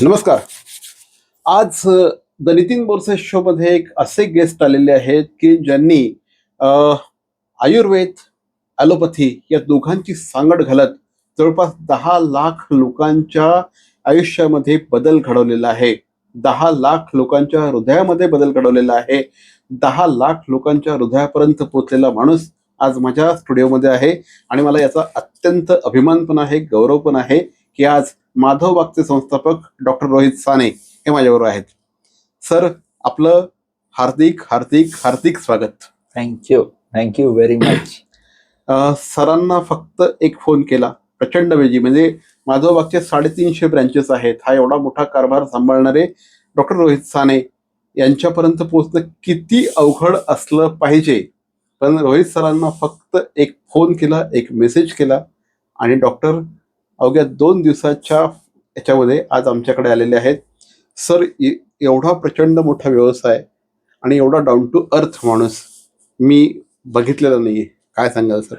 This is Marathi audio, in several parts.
नमस्कार. आज द नितीन बोरसे शो मध्ये एक असे गेस्ट आलेले आहेत की ज्यांनी अ, आयुर्वेद, ॲलोपॅथी या दोघांची सांगड घालत जवळपास 10 लाख लोकांच्या आयुष्यामध्ये बदल घडवलेला आहे. 10 लाख लोकांच्या हृदयामध्ये बदल घडवलेला आहे. 10 लाख लोकांच्या हृदयापर्यंत पोहोचलेला माणूस आज माझ्या स्टुडिओमध्ये आहे आणि मला याचा अत्यंत अभिमान पण आहे, गौरव पण आहे की आज माधव बागचे संस्थापक डॉक्टर रोहित साने हे माझ्याबरोबर आहेत. सर, आपलं हार्दिक हार्दिक हार्दिक स्वागत. Thank you very much. सरांना फक्त एक फोन केला, प्रचंड वेजी, म्हणजे माधव बागचे 350 ब्रँचेस आहेत. हा एवढा मोठा कारभार सांभाळणारे डॉक्टर रोहित साने यांच्यापर्यंत पोहोचणं किती अवघड असलं पाहिजे. पण रोहित सरांना फक्त एक फोन केला, एक मेसेज केला आणि डॉक्टर अवघ्या 2 दिवसाच्या याच्यामध्ये आज आमच्याकडे आलेले आहेत. सर, एवढा प्रचंड मोठा व्यवसाय आणि एवढा डाऊन टू अर्थ माणूस मी बघितलेला नाहीये. काय सांगाल सर?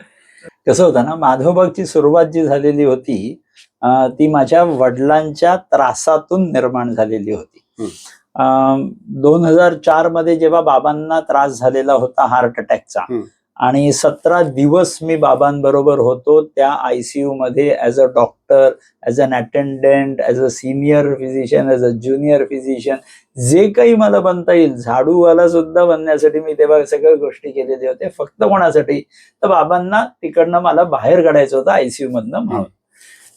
कसं होतं ना, माधवबागची सुरुवात जी झालेली होती ती माझ्या वडिलांच्या त्रासातून निर्माण झालेली होती. 2004 मध्ये जेव्हा बाबांना त्रास झालेला होता हार्ट अटॅकचा आणि 17 दिवस मी बाबांबरोबर होतो त्या ICU मध्ये as a doctor, as an attendant, as a senior physician, as a junior physician, जे काही मला बनता येईल, झाडूवाला सुद्धा बनण्यासाठी मी तेव्हा सगळ्या गोष्टी केलेल्या होत्या. फक्त कोणासाठी? तर बाबांना तिकडनं मला बाहेर काढायचं होतं ICU मधनं म्हणून.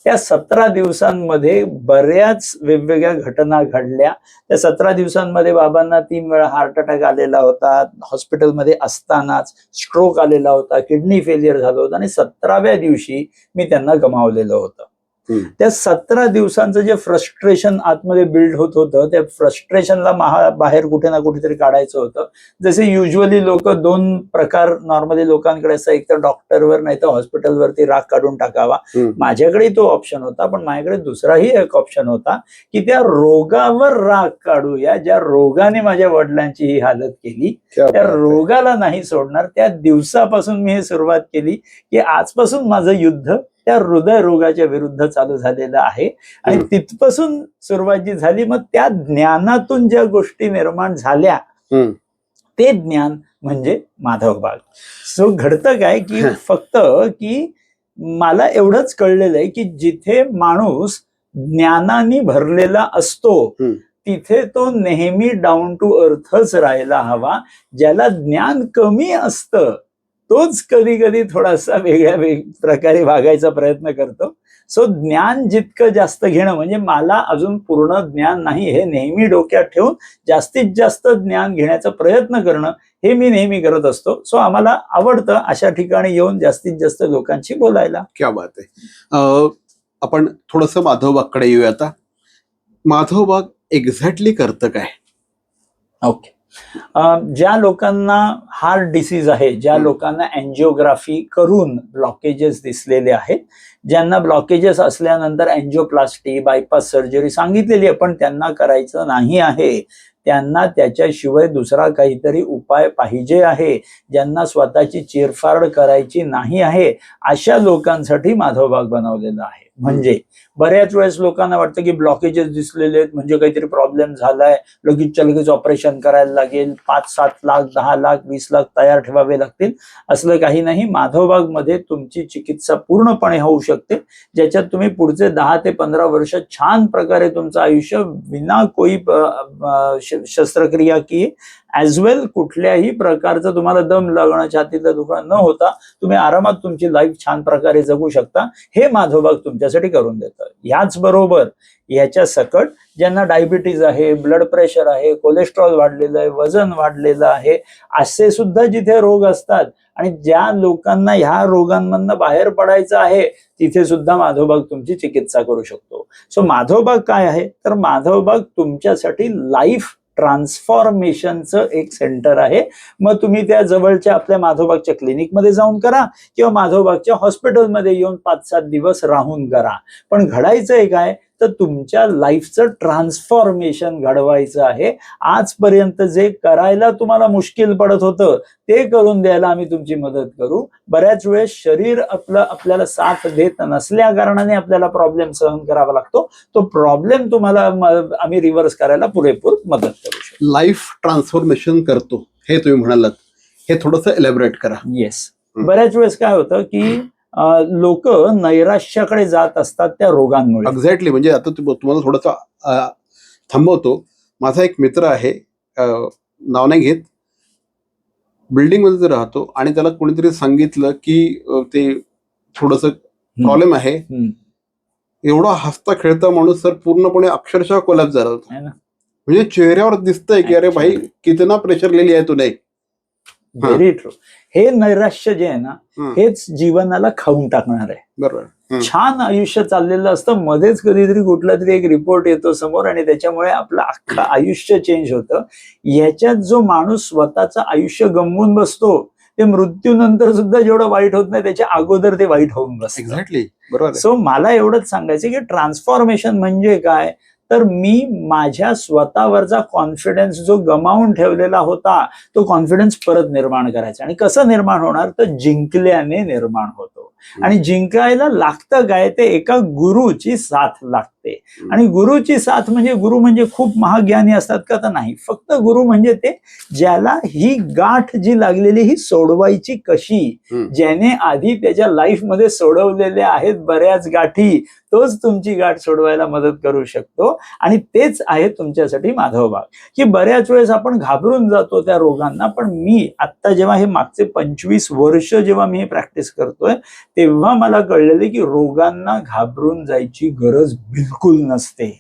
त्या 17 दिवसांमध्ये बऱ्याच वेगवेगळ्या घटना घडल्या. त्या 17 दिवसांमध्ये बाबांना 3 वेळा हार्ट अटॅक आलेला होता. हॉस्पिटलमध्ये असतानाच स्ट्रोक आलेला होता, किडनी फेलियर झालं होतं आणि 17व्या दिवशी मी त्यांना गमावलेलं होतं. त्या 17 दिवसांचं जे फ्रस्ट्रेशन आतमध्ये बिल्ड होत होतं, त्या फ्रस्ट्रेशनला बाहेर कुठे ना कुठेतरी काढायचं होतं. जसे युजली लोक 2 प्रकार नॉर्मली लोकांकडे असं, एक तर डॉक्टरवर नाही तर हॉस्पिटलवरती राग काढून टाकावा. माझ्याकडे तो ऑप्शन होता, पण माझ्याकडे दुसराही एक ऑप्शन होता की त्या रोगावर राग काढूया, ज्या रोगाने माझ्या वडिलांची ही हालत केली, त्या रोगाला नाही सोडणार. त्या दिवसापासून मी हे सुरुवात केली की आजपासून माझं युद्ध त्या हृदय रोगाच्या विरुद्ध चालू झालेलं आहे. आणि तिथपासून सुरुवात जी झाली, मग त्या ज्ञानातून ज्या गोष्टी निर्माण झाल्या ते ज्ञान म्हणजे माधव बाग. सो घडतं काय की फक्त की मला एवढंच कळलेलं आहे की जिथे माणूस ज्ञानाने भरलेला असतो तिथे तो नेहमी डाऊन टू अर्थच राहायला हवा. ज्याला ज्ञान कमी असतं तोच कधी कधी थोडासा वेगळ्या प्रकारे वागायचा प्रयत्न करतो. सो ज्ञान जितकं जास्त घेणं, म्हणजे मला अजून पूर्ण ज्ञान नाही हे नेहमी डोक्यात ठेवून जास्तीत जास्त ज्ञान घेण्याचा प्रयत्न करणं हे मी नेहमी करत असतो. सो आम्हाला आवडतं अशा ठिकाणी येऊन जास्तीत जास्त लोकांशी बोलायला. क्या बात आहे. आपण थोडस माधवबागकडे येऊया आता. माधवबाग एक्झॅक्टली करतं काय? ओके. ज्या लोकांना हार्ट डिसीज आहे, ज्या लोकांना अँजिओग्राफी करून ब्लॉकेजेस दिसलेले आहेत, ज्यांना ब्लॉकेजेस असल्यानंतर अँजिओप्लास्टी, बायपास सर्जरी सांगितलेली आहे पण त्यांना करायचं नाही आहे, त्यांना त्याच्याशिवाय दुसरा काहीतरी उपाय पाहिजे आहे, ज्यांना स्वतःची चिरफाड करायची नाही आहे, अशा लोकांसाठी माधवबाग बनवलेलं आहे. म्हणजे बऱ्याच वेळेस लोकांना वाटतं की ब्लॉकेजेस दिसलेले आहेत म्हणजे काहीतरी प्रॉब्लेम झालाय, लगेचच्या लगेच ऑपरेशन करायला लागेल, 5-7 लाख, 10 लाख, 20 लाख तयार ठेवावे लागतील. असलं काही नाही. माधवबाग मध्ये तुमची चिकित्सा पूर्णपणे होऊ शकते, ज्याच्यात तुम्ही पुढचे 10 ते 15 वर्ष छान प्रकारे तुमचं आयुष्य विना कोई शस्त्रक्रिया की ऍज वेल कुठल्याही प्रकारचं तुम्हाला दम लागणं, छातीतलं दुखणं न होता तुम्ही आरामात तुमची लाईफ छान प्रकारे जगू शकता. हे माधवबाग तुमच्यासाठी करून देतं. याच बरोबर याच्या सकट ज्यांना डायबिटीज आहे, ब्लड प्रेशर आहे, कोलेस्ट्रॉल वाढलेलं आहे, वजन वाढलेलं आहे, असे सुद्धा जिथे रोग असतात आणि ज्या लोकांना ह्या रोगांमधनं बाहेर पडायचं आहे तिथे सुद्धा माधवबाग तुमची चिकित्सा करू शकतो. सो माधवबाग काय आहे तर माधवबाग तुमच्यासाठी लाईफ ट्रान्सफॉर्मेशनचं एक सेंटर आहे. मग तुम्ही त्या जवळच्या आपल्या माधवबागच्या क्लिनिकमध्ये जाऊन करा किंवा माधवबागच्या हॉस्पिटलमध्ये येऊन 5-7 दिवस राहून करा. पण घडायचंय काय तर तुमच्या लाईफचं ट्रान्सफॉर्मेशन घडवायचं आहे. आजपर्यंत जे करायला तुम्हाला मुश्किल पडत होतं ते करून द्यायला आम्ही तुमची मदत करू. बऱ्याच वेळेस शरीर आपल्याला साथ देत नसल्या कारणाने आपल्याला प्रॉब्लेम सहन करावा लागतो. तो प्रॉब्लेम तुम्हाला आम्ही रिव्हर्स करायला पुरेपूर मदत करू शकतो. लाईफ ट्रान्सफॉर्मेशन करतो हे तुम्ही म्हणालात, हे थोडंसं एलॅबोरेट करा. येस. बऱ्याच वेळेस काय होतं की लोक नैराश्याकडे जात असतात त्या रोगांमुळे. एक्झॅक्टली. म्हणजे आता तुम्हाला थोडंसं थांबवतो. माझा एक मित्र आहे, नाव नाही घेत, बिल्डिंग मध्ये राहतो आणि त्याला कोणीतरी सांगितलं की ते थोडंसं प्रॉब्लेम आहे. एवढा हसता खेळता माणूस सर पूर्णपणे अक्षरशः कोलॅप्स झाला होता. म्हणजे चेहऱ्यावर दिसतंय की अरे भाई कितना प्रेशर लिहिली आहे तुने. Very true. हे नैराश्य जे आहे ना, हेच जीवनाला खाऊन टाकणार आहे. बरोबर. छान आयुष्य चाललेलं असतं, मध्येच कधीतरी कुठला तरी एक रिपोर्ट येतो समोर आणि त्याच्यामुळे आपलं अख्खं आयुष्य चेंज होतं. याच्यात जो माणूस स्वतःचं आयुष्य गमवून बसतो ते मृत्यूनंतर सुद्धा जेवढं वाईट होत नाही त्याच्या अगोदर ते वाईट होऊन बसतं. एक्झॅक्टली. बरोबर. सो मला एवढंच सांगायचं की ट्रान्सफॉर्मेशन म्हणजे काय, तर मी माझ्या स्वतःवरचा कॉन्फिडन्स जो गमावून ठेवलेला होता तो कॉन्फिडन्स परत निर्माण करायचा. आणि कसं निर्माण होणार, तर जिंकल्याने निर्माण होतो. आणि जिंकायला लागतं काय, ते एका गुरुची साथ लागते. आणि गुरुची साथ म्हणजे गुरु म्हणजे खूप महाज्ञानी असतात का, तर नाही. फक्त गुरु म्हणजे ते ज्याला ही गाठ जी लागलेली ही सोडवायची कशी, ज्याने आधी त्याच्या लाईफमध्ये सोडवलेल्या आहेत बऱ्याच गाठी, तोच तुमची गाठ सोडवायला मदत करू शकतो. आणि तेच आहे तुमच्यासाठी माधवबाग. की बऱ्याच वेळेस आपण घाबरून जातो त्या रोगांना. पण मी आता जेव्हा हे मागचे 25 वर्ष जेव्हा मी हे प्रॅक्टिस करतोय तेव्हा मला कळलेले की रोगांना घाबरून जायची गरज बिलकुल नसते.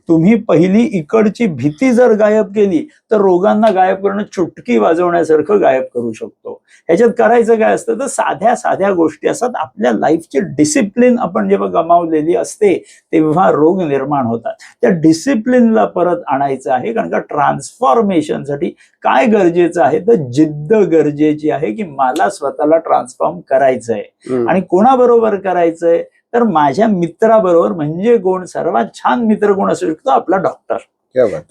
तुम्ही पहिली इकडची भीती जर गायब केली तर रोगांना गायब करणं चुटकी वाजवण्यासारखं गायब करू शकतो. ह्याच्यात करायचं काय असतं, तर साध्या साध्या गोष्टी असतात. आपल्या लाईफची डिसिप्लिन आपण जेव्हा गमावलेली असते तेव्हा रोग निर्माण होतात. त्या डिसिप्लिनला परत आणायचं आहे. कारण का ट्रान्सफॉर्मेशनसाठी काय गरजेचं आहे, तर जिद्द गरजेची आहे की मला स्वतःला ट्रान्सफॉर्म करायचंय. आणि कोणाबरोबर करायचंय, तर माझ्या मित्राबरोबर. म्हणजे कोण, सर्वात छान मित्र कोण असू शकतो, आपला डॉक्टर.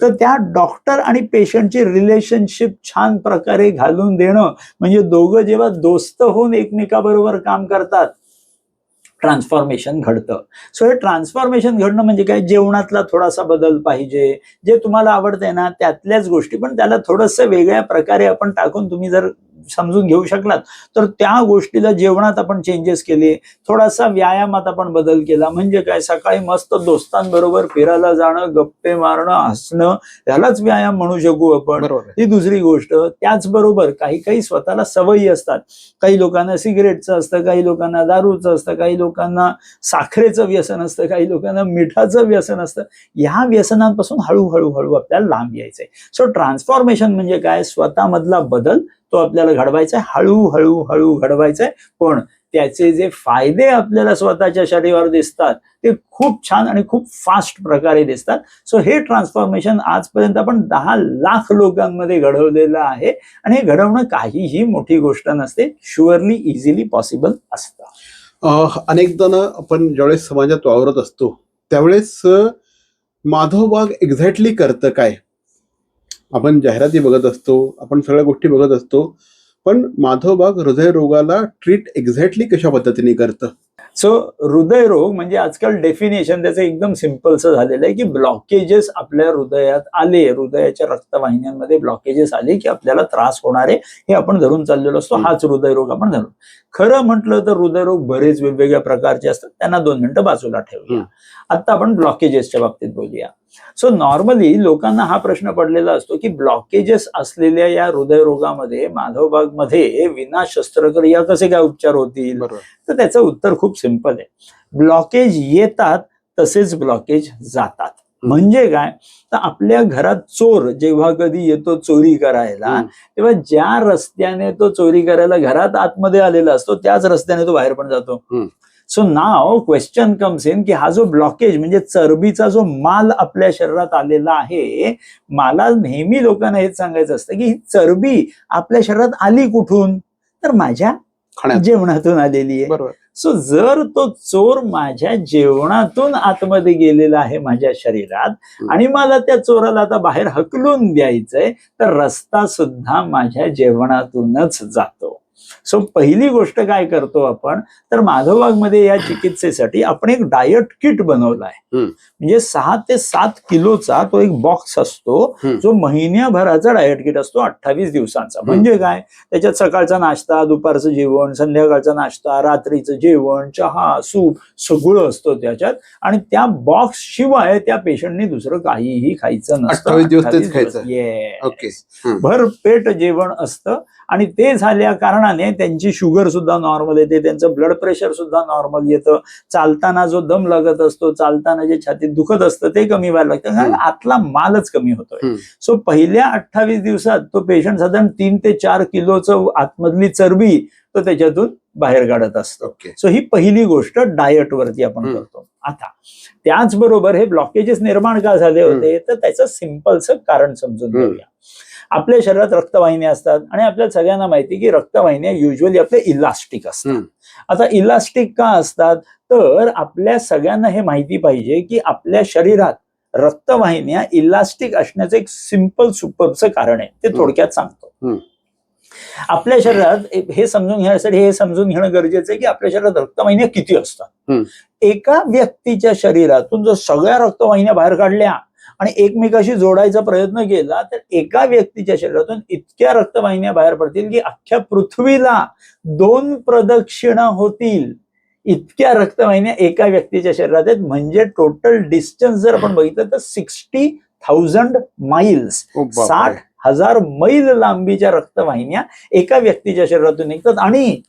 तर त्या डॉक्टर आणि पेशंटची रिलेशनशिप छान प्रकारे घालून देणं म्हणजे दोघं जेव्हा दोस्त होऊन एकमेकाबरोबर काम करतात ट्रान्सफॉर्मेशन घडतं. सो हे ट्रान्सफॉर्मेशन घडणं म्हणजे काय, जेवणातला थोडासा बदल पाहिजे. जे तुम्हाला आवडतंय ना त्यातल्याच गोष्टी, पण त्याला थोडंसं वेगळ्या प्रकारे आपण टाकून तुम्ही जर समजून घेऊ शकलात तर त्या गोष्टीला जेवणात आपण चेंजेस केले, थोडासा व्यायामात आपण बदल केला. म्हणजे काय, सकाळी मस्त दोस्तांबरोबर फिरायला जाणं, गप्पे मारणं, हसणं, यालाच व्यायाम म्हणू शकू आपण. ही दुसरी गोष्ट. त्याचबरोबर काही काही स्वतःला सवयी असतात. काही लोकांना सिगरेटचं असतं, काही लोकांना दारूचं असतं, काही लोकांना साखरेचं व्यसन असतं, काही लोकांना मिठाचं व्यसन असतं. ह्या व्यसनांपासून हळूहळू हळू आपल्याला लांब यायचंय. सो ट्रान्सफॉर्मेशन म्हणजे काय, स्वतःमधला बदल तो आपल्याला घडवायचा आहे, हळूहळू हळू घडवायचा आहे. पण त्याचे जे फायदे आपल्याला स्वतःच्या शरीरावर दिसतात ते खूप छान आणि खूप फास्ट प्रकारे दिसतात. सो हे ट्रान्सफॉर्मेशन आजपर्यंत आपण 10 लाख लोकांमध्ये घडवलेलं आहे. आणि हे घडवणं काहीही मोठी गोष्ट नसते, शुअरली इझिली पॉसिबल असतं. अनेक जण आपण ज्यावेळेस समाजात वावरत असतो त्यावेळेस माधवबाग एक्झॅक्टली करतं काय, आपण जाहिराती बघत असतो, आपण सगळ्या गोष्टी बघत असतो, पण माधवबाग हृदयरोगाला ट्रीट एक्झॅक्टली कशा पद्धतीने करतं. सो हृदयरोग म्हणजे आजकाल डेफिनेशन त्याचं एकदम सिम्पलचं झालेलं आहे की ब्लॉकेजेस आपल्या हृदयात आले, हृदयाच्या रक्तवाहिन्यांमध्ये ब्लॉकेजेस आले की आपल्याला त्रास होणार आहे हे आपण धरून चाललेलो असतो. हाच हृदयरोग आपण धरून. खरं म्हटलं तर हृदयरोग बरेच वेगवेगळ्या प्रकारचे असतात, त्यांना 2 मिनिटं बाजूला ठेवूया. आता आपण ब्लॉकेजेसच्या बाबतीत बोलूया. सो नॉर्मली लोकांना हा प्रश्न पडलेला असतो की ब्लॉकेजेस असलेल्या या हृदयरोगामध्ये माधवबाग मध्ये विना शस्त्रक्रिया कसे काय उपचार होतील, तर त्याचं उत्तर खूप सिंपल आहे. ब्लॉकेज येतात तसेच ब्लॉकेज जातात. म्हणजे काय, तर आपल्या घरात चोर जेव्हा कधी येतो चोरी करायला तेव्हा ज्या रस्त्याने तो चोरी करायला घरात आतमध्ये आलेला असतो त्याच रस्त्याने तो बाहेर पण जातो. So now question comes in की हा जो ब्लॉकेज म्हणजे चरबीचा जो माल आपल्या शरीरात आलेला आहे, मला नेहमी लोकांना हेच सांगायचं असतं की ही चरबी आपल्या शरीरात आली कुठून, तर माझ्या जेवणातून आलेली आहे. बरोबर. सो जर तो चोर माझ्या जेवणातून आतमध्ये गेलेला आहे माझ्या शरीरात आणि मला त्या चोराला आता बाहेर हकलून द्यायचंय, तर रस्ता सुद्धा माझ्या जेवणातूनच जातो. सो पहिली गोष्ट काय करतो आपण, तर माधवबागमध्ये या चिकित्सेसाठी आपण एक डायट किट बनवला आहे. म्हणजे 6 ते 7 किलोचा तो एक बॉक्स असतो, जो महिन्याभराचा डायट किट असतो, 28 दिवसांचा. म्हणजे काय, त्याच्यात सकाळचा नाश्ता, दुपारचं जेवण, संध्याकाळचा नाश्ता, रात्रीचं जेवण, चहा, सूप सगळं असतं त्याच्यात. आणि त्या बॉक्स शिवाय त्या पेशंटनी दुसरं काहीही खायचं नसतं. 28 दिवस तेच खायचं. येस, भरपेट जेवण असतं. आणि ते झाल्या कारणाने त्यांची शुगर सुद्धा नॉर्मल येते, त्यांचं ब्लड प्रेशर सुद्धा नॉर्मल येतं. चालताना जो दम लागत असतो, चालताना जे छातीत दुखत असतं ते कमी व्हायला लागतं, कारण आतला मालच कमी होतोय. सो पहिल्या 28 दिवसात तो पेशंट साधारण 3 ते 4 किलोचं आतमधली चरबी तो त्याच्यातून बाहेर काढत असतो. सो ही पहिली गोष्ट डायट वरती आपण करतो. आता त्याचबरोबर हे ब्लॉकेजेस निर्माण का झाले होते, तर त्याचं सिंपलचं कारण समजून घेऊया. आपल्या शरीरात रक्तवाहिन्या असतात आणि आपल्याला सगळ्यांना माहिती की रक्तवाहिन्या युजली आपल्या इलास्टिक असतात. आता इलास्टिक का असतात, तर आपल्या सगळ्यांना हे माहिती पाहिजे की आपल्या शरीरात रक्तवाहिन्या इलास्टिक असण्याचं एक सिंपल सुपरचं कारण आहे, ते थोडक्यात सांगतो. आपल्या शरीरात हे समजून घेण्यासाठी हे समजून घेणं गरजेचं आहे की आपल्या शरीरात रक्तवाहिन्या किती असतात. एका व्यक्तीच्या शरीरातून जर सगळ्या रक्तवाहिन्या बाहेर काढल्या आणि एकमेकाशी जोडायचा प्रयत्न केला, तर एका व्यक्तीच्या शरीरातून इतक्या रक्तवाहिन्या बाहेर पडतील की अख्ख्या पृथ्वीला 2 प्रदक्षिणा होतील. इतक्या रक्तवाहिन्या एका व्यक्तीच्या शरीरात आहेत. म्हणजे टोटल डिस्टन्स जर आपण बघितलं तर 60,000 माइल्स, 60,000 मैल लांबीच्या रक्तवाहिन्या एका व्यक्तीच्या शरीरातून निघतात. आणि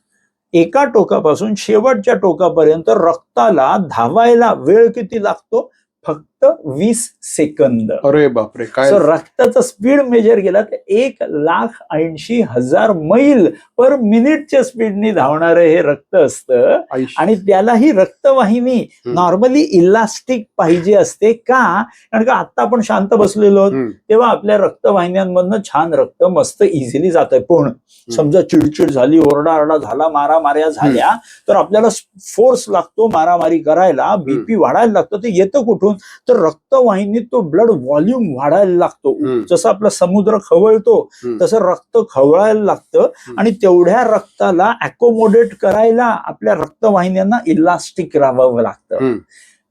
एका टोकापासून शेवटच्या टोकापर्यंत रक्ताला धावायला वेळ किती लागतो, फक्त 20 सेकंद. अरे बापरे, काय रक्ताचा स्पीड मेजर केला तर 1,80,000 मैल पर मिनिटच्या स्पीडनी धावणारं हे रक्त असतं. आणि त्याला ही रक्तवाहिनी नॉर्मली इलास्टिक पाहिजे असते. का, कारण का आता आपण शांत बसलेलो तेव्हा आपल्या रक्तवाहिन्यांमधनं छान रक्त मस्त इझिली जात आहे. पण समजा चिडचिड झाली, ओरडाओरडा झाला, मारामाऱ्या झाल्या, तर आपल्याला फोर्स लागतो मारामारी करायला, बीपी वाढायला लागतं. ते येतं कुठून, तर रक्तवाहिनीत तो ब्लड व्हॉल्यूम वाढायला लागतो. जसं आपला समुद्र खवळतो तसं रक्त खवळायला लागतं. आणि तेवढ्या रक्ताला अकोमोडेट करायला आपल्या रक्तवाहिन्यांना इलास्टिक राहावं लागतं.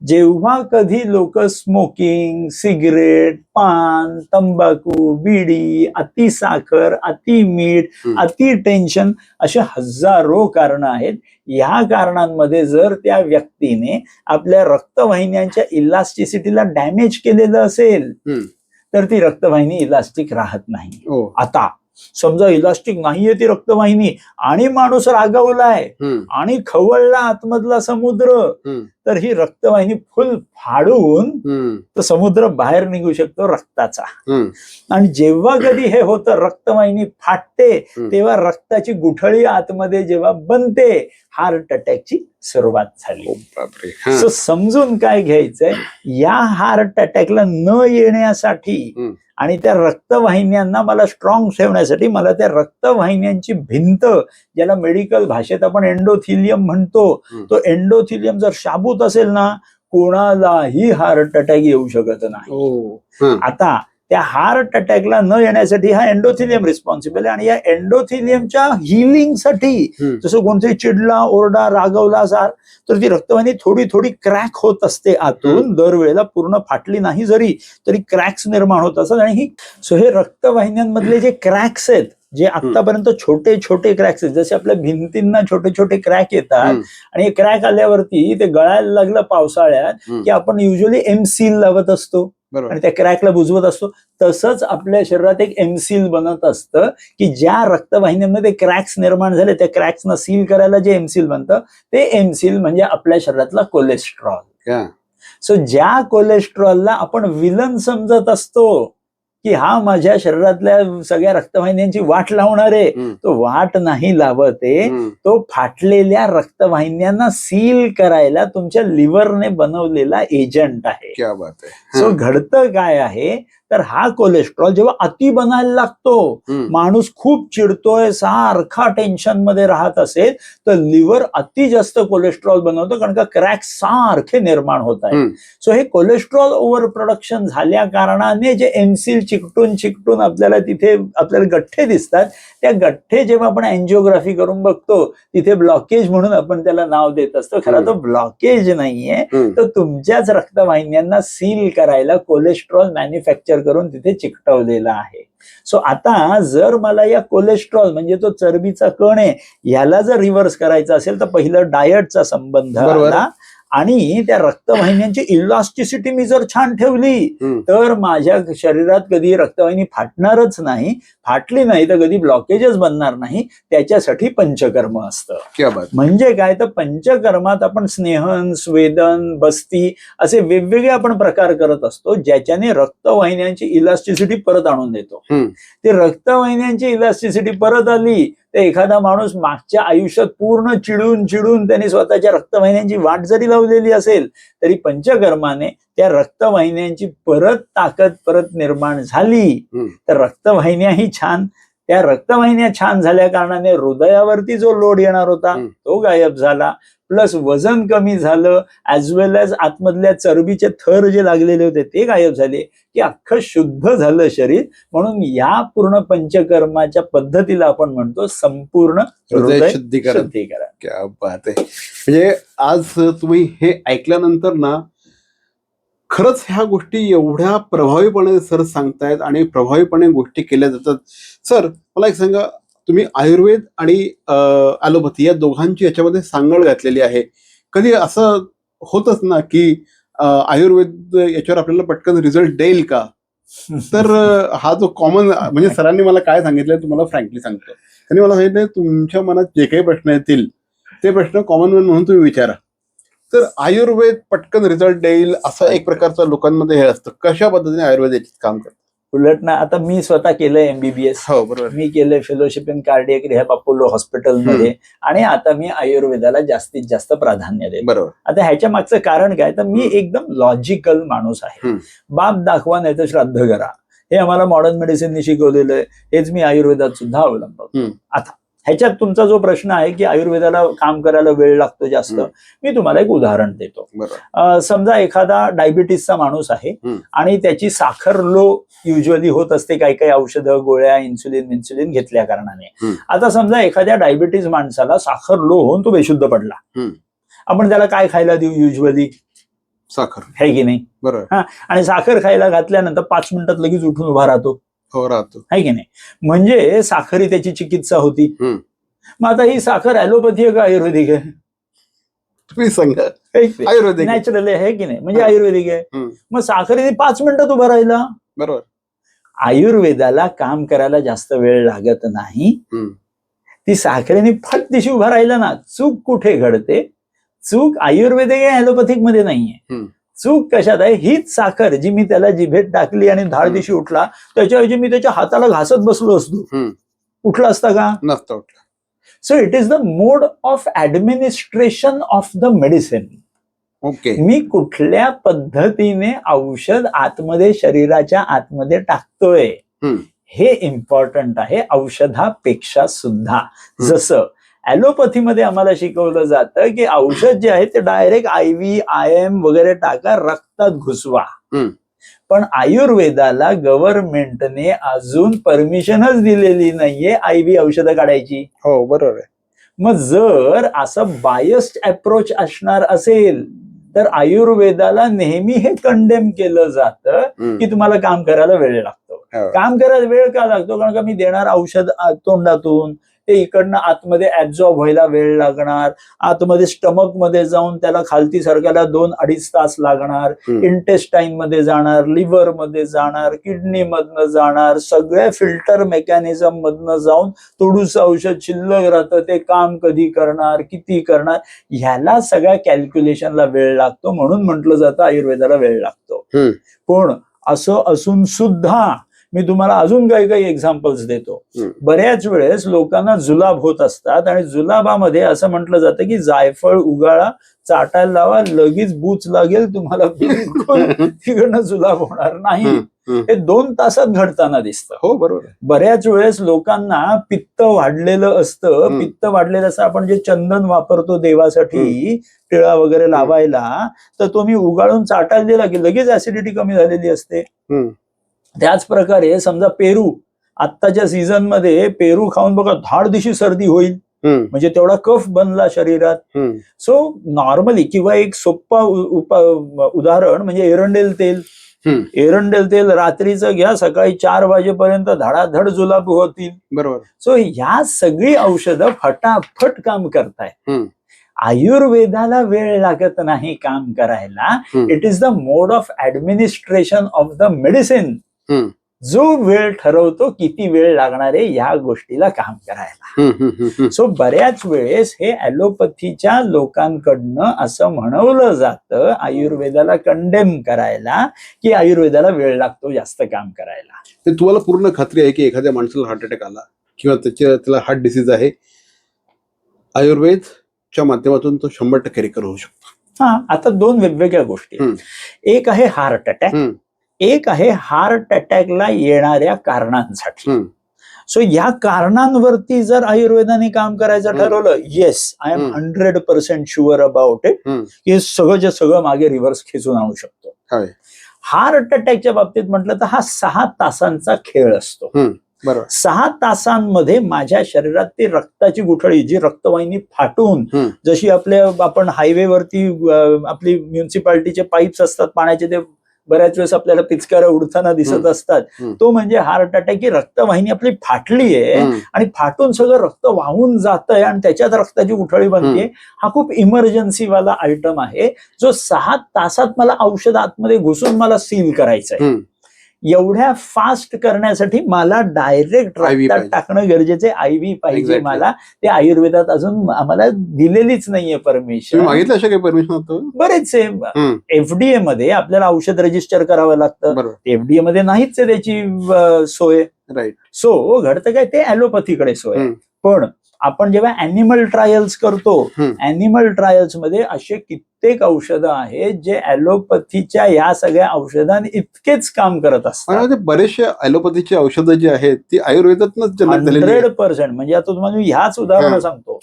जेव्हा कधी लोक स्मोकिंग, सिगरेट, पान, तंबाखू, बिडी, अति साखर, अति मीठ, अति टेन्शन, असे हजारो कारणं आहेत. ह्या कारणांमध्ये जर त्या व्यक्तीने आपल्या रक्तवाहिन्यांच्या इलास्टिसिटीला डॅमेज केलेलं असेल, तर ती रक्तवाहिनी इलास्टिक राहत नाही. आता समजा इलास्टिक नाहीये ती रक्तवाहिनी आणि माणूस रागावलाय आणि खवळला आतमधला समुद्र, तर ही रक्तवाहिनी फुल फाडून तो समुद्र बाहेर निघू शकतो रक्ताचा. आणि जेव्हा कधी हे होतं, रक्तवाहिनी फाटते, तेव्हा रक्ताची गुठळी आतमध्ये जेव्हा बनते, हार्ट अटॅकची सुरुवात झाली. सो समजून काय घ्यायचंय, या हार्ट अटॅकला न येण्यासाठी आणि त्या रक्तवाहिन्यांना मला स्ट्रॉंग ठेवण्यासाठी मला त्या रक्तवाहिन्यांची भिंत, ज्याला मेडिकल भाषेत आपण एंडोथिलियम म्हणतो, तो एंडोथिलियम जर शाबूत असेल ना, कोणालाही हार्ट अटॅक येऊ शकत नाही. आता त्या हार्ट अटॅकला न येण्यासाठी हा एंडोथिलियम रिस्पॉन्सिबल आहे. आणि या एंडोथिलियमच्या हिलिंगसाठी, जसं कोणतरी चिडला, ओरडा, रागवला असा, तर ती रक्तवाहिनी थोडी थोडी क्रॅक होत असते आतून. दरवेळेला पूर्ण फाटली नाही जरी तरी क्रॅक्स निर्माण होत असतात. आणि ही सो हे रक्तवाहिन्यांमधले जे क्रॅक्स आहेत, जे आतापर्यंत छोटे छोटे क्रॅक्स आहेत, जसे आपल्या भिंतींना छोटे छोटे क्रॅक येतात, आणि हे क्रॅक आल्यावरती ते गळायला लागलं पावसाळ्यात की आपण युजली एमसील लावत असतो आणि त्या क्रॅकला बुजवत असतो. तसंच आपल्या शरीरात एक एमसील बनत असतं की ज्या रक्तवाहिन्यांमध्ये क्रॅक्स निर्माण झाले, त्या क्रॅक्सना सील करायला जे एमसील बनतं, ते एमसील म्हणजे आपल्या शरीरातला कोलेस्ट्रॉल. सो ज्या कोलेस्ट्रॉलला आपण विलन समजत असतो की हा माझ्या शरीरातल्या सगळ्या रक्तवाहिन्यांची वाट लावणार आहे, तो वाट नाही लावत आहे, तो फाटलेल्या रक्तवाहिन्यांना सील करायला तुमच्या लिव्हरने बनवलेला एजंट आहे. सो घडतं काय आहे, तर हा कोलेस्ट्रॉल जेव्हा अति बनायला लागतो, माणूस खूप चिडतोय, सारखा टेन्शन मध्ये राहत असेल, तर लिव्हर अति जास्त कोलेस्ट्रॉल बनवतो, कारण का क्रॅक सारखे निर्माण होत आहेत. सो हे कोलेस्ट्रॉल ओव्हर प्रोडक्शन झाल्या कारणाने जे एमसील चिकटून आपल्याला तिथे आपल्याला गठ्ठे दिसतात, त्या गठ्ठे जेव्हा आपण एन्जिओग्राफी करून बघतो तिथे ब्लॉकेज म्हणून आपण त्याला नाव देत असतो. खरा तो ब्लॉकेज नाहीये, तर तुमच्याच रक्तवाहिन्यांना सील करायला कोलेस्ट्रॉल मॅन्युफॅक्चर करून तिथे चिकटवलेला आहे. सो आता जर मला या कोलेस्ट्रॉल म्हणजे तो चरबीचा कण आहे याला जर रिव्हर्स करायचं असेल तर पहिलं डायटचा संबंध आला, आणि त्या रक्तवाहिन्यांची इलास्टिसिटी मी जर छान ठेवली तर माझ्या शरीरात कधी रक्तवाहिनी फाटणारच नाही, फाटली नाही तर कधी ब्लॉकेजच बनणार नाही. त्याच्यासाठी पंचकर्म असतं. म्हणजे काय, तर पंचकर्मात आपण स्नेहन, स्वेदन, बस्ती असे वेगवेगळे आपण प्रकार करत असतो, ज्याच्याने रक्तवाहिन्यांची इलास्टिसिटी परत आणून देतो. ते रक्तवाहिन्यांची इलास्टिसिटी परत आली तर एखादा माणूस मागच्या आयुष्यात पूर्ण चिडून त्याने स्वतःच्या रक्तवाहिन्यांची वाट जरी लावलेली असेल तरी पंचकर्माने त्या रक्तवाहिन्यांची ताकद परत निर्माण झाली तर रक्तवाहिन्याही छान, त्या रक्तवाहिन्या छान झाल्या कारणाने हृदयावरती जो लोड येणार होता तो गायब झाला, प्लस वजन कमी झालं, ऍज वेल एज आतमधल्या चरबीचे थर जे लागलेले होते ते गायब झाले, की अख्खं शुद्ध झालं शरीर. म्हणून या पूर्ण पंचकर्माच्या पद्धतीला आपण म्हणतो संपूर्ण हृदय शुद्धीकरण. क्या बात आहे. म्हणजे आज तुम्ही हे ऐकल्यानंतर ना खरंच ह्या गोष्टी एवढ्या प्रभावीपणे सर सांगतायत आणि प्रभावीपणे गोष्टी केल्या जातात. सर मला एक सांगा, तुम्ही आयुर्वेद आणि ॲलोपॅथी या दोघांची याच्यामध्ये सांगड घातलेली आहे. कधी असं होतच ना की आयुर्वेद याच्यावर आपल्याला पटकन रिझल्ट देईल का? तर हा जो कॉमन म्हणजे सरांनी मला काय सांगितलंय तुम्हाला फ्रँकली सांगतो, त्यांनी मला सांगितलं तुमच्या मनात जे काही प्रश्न येतील ते प्रश्न कॉमन मॅन म्हणून तुम्ही विचारा. तर आयुर्वेद पटकन रिझल्ट देईल असं एक प्रकारचं लोकांमध्ये हे असतं. कशा पद्धतीने आयुर्वेद याच्यात काम करतं? उलट ना, आता मी स्वतः केलंय MBBS, हो बरोबर, मी केलंय fellowship in cardiac rehab Apollo हॉस्पिटलमध्ये, आणि आता मी आयुर्वेदाला जास्तीत जास्त प्राधान्य देतो. बरोबर. आता ह्याच्या मागचं कारण काय, तर मी एकदम लॉजिकल माणूस आहे. बाप दाखवा नाही तर श्राद्ध करा, हे आम्हाला मॉडर्न मेडिसिननी शिकवलेलं आहे, हेच मी आयुर्वेदात सुद्धा अवलंबतो. आता ह्याच्यात तुमचा जो प्रश्न आहे की आयुर्वेदाला काम करायला वेळ लागतो जास्त, मी तुम्हाला एक उदाहरण देतो. समजा एखादा डायबिटीसचा माणूस आहे आणि त्याची साखर लो युजली होत असते, काही औषधं, गोळ्या, इन्सुलिन घेतल्या कारणाने. आता समजा एखाद्या डायबिटीस माणसाला साखर लो होऊन तो बेशुद्ध पडला, आपण त्याला काय खायला देऊ? युजली साखर, है की नाही? बरोबर. आणि साखर खायला घातल्यानंतर 5 मिनिटात लगेच उठून उभा राहतो, है की नाही? म्हणजे साखर ही त्याची चिकित्सा होती. मग आता ही साखर ॲलोपॅथी आहे का आयुर्वेदिक आहे? तुम्ही सांगा. आयुर्वेदिक, नॅचरल आहे की नाही? म्हणजे आयुर्वेदिक आहे. मग साखर 5 मिनिटात उभा राहिला. बरोबर. आयुर्वेदाला काम करायला जास्त वेळ लागत नाही. ती साखरेने फट दिशी उभा राहिला ना, चूक कुठे घडते? चूक आयुर्वेदिक आहे, ॲलोपॅथिक मध्ये नाहीये. चूक कशात आहे? हीच साखर जी मी त्याला जिभेत टाकली आणि धाड दिशी उठला, त्याच्याऐवजी मी त्याच्या हाताला घासत बसलो असतो, उठला असता का? नसता उठला. So it is the mode of administration of the medicine. Okay. मी कुठल्या पद्धतीने औषध आतमध्ये, शरीराच्या आतमध्ये टाकतोय हे इम्पॉर्टंट आहे औषधापेक्षा सुद्धा. जसं ॲलोपॅथीमध्ये आम्हाला शिकवलं जातं की औषध जे आहे ते डायरेक्ट IV, IM वगैरे टाका, रक्तात घुसवा. पण आयुर्वेदाला गव्हर्नमेंटने अजून परमिशनच दिलेली नाहीये IV औषधं काढायची. हो बरोबर आहे. मग जर असं बायस्ड अप्रोच असणार असेल तर आयुर्वेदाला नेहमी हे कंडेम केलं जातं की तुम्हाला काम करायला वेळ लागतो. काम करायला वेळ का लागतो? कारण का मी देणार औषध तोंडातून, ते इकडनं आतमध्ये ऍब्झॉर्ब व्हायला वेळ लागणार, आतमध्ये स्टमक मध्ये जाऊन त्याला खालती सरकायला 2-2.5 तास लागणार, इंटेस्टाईन मध्ये जाणार, लिव्हर मध्ये जाणार, किडनी मधनं जाणार, सगळ्या फिल्टर मेकॅनिझम मधनं जाऊन थोडंसं औषध शिल्लक राहतं, ते काम कधी करणार, किती करणार, ह्याला सगळ्या कॅल्क्युलेशनला वेळ लागतो. म्हणून म्हटलं जातं आयुर्वेदाला वेळ लागतो. पण असं असून सुद्धा मी तुम्हाला अजून काही काही एक्झाम्पल्स देतो. बऱ्याच वेळेस लोकांना जुलाब होत असतात आणि जुलाबामध्ये असं म्हटलं जातं की जायफळ उगाळा, चाटायला लावा, लगेच बूच लागेल तुम्हाला, बिलकुल तिकडनं जुलाब होणार नाही. हे 2 तासात घडताना दिसतं. हो बरोबर. बऱ्याच वेळेस लोकांना पित्त वाढलेलं असतं. पित्त वाढलेलं असं आपण जे चंदन वापरतो देवासाठी टिळा वगैरे लावायला, तर तो मी उगाळून चाटायला दिला की लगेच ऍसिडिटी कमी झालेली असते. त्याच प्रकारे समजा पेरू, आत्ताच्या सीझन मध्ये पेरू खाऊन बघा धाडदिशी सर्दी होईल, म्हणजे तेवढा कफ बनला शरीरात. सो नॉर्मली किंवा एक सोप्पा उदाहरण म्हणजे एरंडेल तेल. एरंडेल तेल रात्रीचं घ्या, सकाळी 4 वाजेपर्यंत धडाधड जुलाब होतील. बरोबर. सो ह्या सगळी औषधं फटाफट काम करताय. आयुर्वेदाला वेळ लागत नाही काम करायला. It is the mode of administration of the medicine जो वेळ ठरवतो किती वेळ लागणार आहे या गोष्टीला काम करायला. सो बऱ्याच वेळेस हे ऍलोपॅथीच्या लोकांकडनं असं म्हणवलं जातं आयुर्वेदाला कंडेम करायला की आयुर्वेदाला वेळ लागतो जास्त काम करायला. ते तुम्हाला पूर्ण खात्री आहे की एखाद्या माणसाला हार्ट अटॅक आला किंवा त्याला हार्ट डिसीज आहे, आयुर्वेदच्या माध्यमातून तो 100% रिकव्हर होऊ शकतो? हा, आता 2 वेगवेगळ्या गोष्टी. एक आहे हार्ट अटॅक, एक आहे हार्ट अटॅकला येणाऱ्या कारणांसाठी. सो या कारणांवरती जर आयुर्वेदाने काम करायचं ठरवलं, yes I am 100% sure about it की सगळं मागे रिव्हर्स खेचून आणू शकतो. हार्ट अटॅकच्या बाबतीत म्हटलं तर हा 6 तासांचा खेळ असतो. 6 तासांमध्ये माझ्या शरीरात ती रक्ताची गुठळी, जी रक्तवाहिनी फाटून, जशी आपण हायवेवरती आपली म्युन्सिपाल्टीचे पाईप्स असतात पाण्याचे, ते बऱ्याच वेळेस आपल्याला पिचकाऱ्या उडताना दिसत असतात, तो म्हणजे हार्ट अटॅक. की रक्तवाहिनी आपली फाटली आहे आणि फाटून सगळं रक्त वाहून जातंय आणि त्याच्यात रक्ताची गुठळी बनते. हा खूप इमर्जन्सी वाला आयटम आहे जो 6 तासात मला औषध आतमध्ये घुसून मला सील करायचंय. एवढ्या फास्ट करण्यासाठी मला डायरेक्ट रक्तात टाकणं गरजेचे, IV पाहिजे मला. ते आयुर्वेदात अजून आम्हाला दिलेलीच नाहीये परमिशन. बरेचसे FDA मध्ये आपल्याला औषध रजिस्टर करावं लागतं, FDA मध्ये नाहीच आहे त्याची सोय. सो घडतं काय, ते ऍलोपॅथीकडे सोय. पण आपण जेव्हा अॅनिमल ट्रायल्स करतो, अॅनिमल ट्रायल्स मध्ये असे कित्येक औषधं आहेत जे ऍलोपॅथीच्या या सगळ्या औषधांनी इतकेच काम करत असतात. बरेचसे ऍलोपॅथीची औषधं जी आहेत ती आयुर्वेदातूनच 100%. म्हणजे आता तुम्हाला मी ह्याच उदाहरण सांगतो.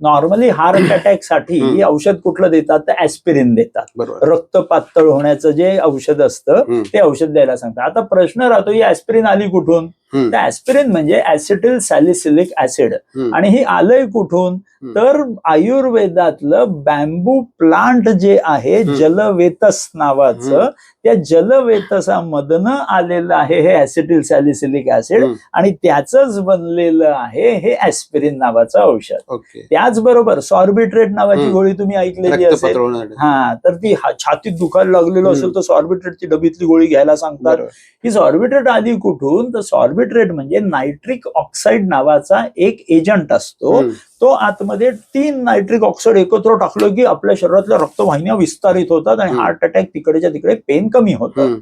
नॉर्मली हार्ट अटॅक साठी औषध कुठलं देतात, तर ऍस्पिरिन देतात. रक्त पातळ होण्याचं जे औषध असतं ते औषध द्यायला सांगतात. आता प्रश्न राहतो, ही ऍस्पिरिन आली कुठून? तर ऍस्पिरिन म्हणजे ऍसिटिल सॅलिसिलिक ऍसिड. आणि हे आलंय कुठून? तर आयुर्वेदातलं बॅम्बू प्लांट जे आहे जलवेतस नावाचं, त्या जलवेतसामधनं आलेलं आहे हे ऍसिटिल सॅलिसिलिक ऍसिड आणि त्याचंच बनलेलं आहे हे ऍस्पिरिन नावाचं औषध. त्याचबरोबर सॉर्बिट्रेट नावाची गोळी तुम्ही ऐकलेली असेल. हा, तर ती छातीत दुखायला लागलेलं असेल तर सॉर्बिट्रेटची डबीतली गोळी घ्यायला सांगतात. ही सॉर्बिट्रेट आली कुठून? तर सॉर्बिट्रेट म्हणजे नायट्रिक ऑक्साईड नावाचा एक एजंट असतो. तो आतमध्ये 3 नायट्रिक ऑक्साईड एकत्र टाकलं की आपल्या शरीरातल्या रक्तवाहिन्या विस्तारित होतात आणि हार्ट अटॅक तिकडेच्या तिकडे पेन कमी होतं.